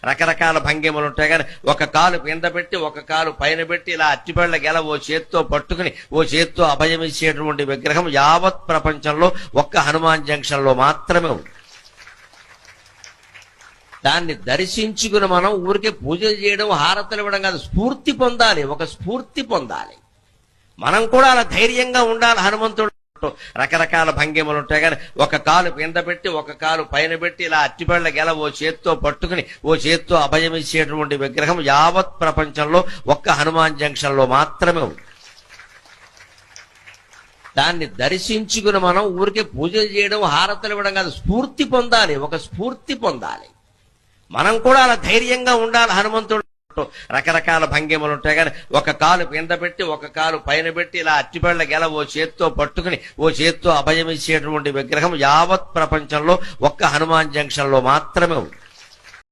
రకరకాల భంగిమలు ఉంటాయి కానీ ఒక కాలు కింద పెట్టి ఒక కాలు పైన పెట్టి ఇలా అట్టిపళ్ళ గెల ఓ చేత్తో పట్టుకుని ఓ చేత్తో అభయం ఇచ్చేటువంటి విగ్రహం యావత్ ప్రపంచంలో ఒక్క హనుమాన్ జంక్షన్ లో మాత్రమే ఉంది. దాన్ని దర్శించుకుని మనం ఊరికే పూజలు చేయడం హారతలు ఇవ్వడం కాదు, స్ఫూర్తి పొందాలి, ఒక స్ఫూర్తి పొందాలి. మనం కూడా అలా ధైర్యంగా ఉండాలి. హనుమంతుడు రకరకాల భంగిమలు ఉంటాయి కానీ ఒక కాలు కింద పెట్టి ఒక కాలు పైన పెట్టి ఇలా అట్టిపళ్ళ గెల ఓ చేత్తో పట్టుకుని ఓ చేత్తో అభయం ఇచ్చేటువంటి విగ్రహం యావత్ ప్రపంచంలో ఒక్క హనుమాన్ జంక్షన్ లో మాత్రమే ఉంది. దాన్ని దర్శించుకుని మనం ఊరికే పూజలు చేయడం హారతలు ఇవ్వడం కాదు, స్ఫూర్తి పొందాలి, ఒక స్ఫూర్తి పొందాలి. మనం కూడా అలా ధైర్యంగా ఉండాలి. హనుమంతుడు రకరకాల భంగిమలు ఉంటాయి కానీ ఒక కాలు కింద పెట్టి ఒక కాలు పైన పెట్టి ఇలా అట్టిపళ్ళ గెల ఓ చేత్తో పట్టుకుని ఓ చేత్తో అభయం ఇచ్చేటువంటి విగ్రహం యావత్ ప్రపంచంలో ఒక్క హనుమాన్ జంక్షన్ లో మాత్రమే ఉంది.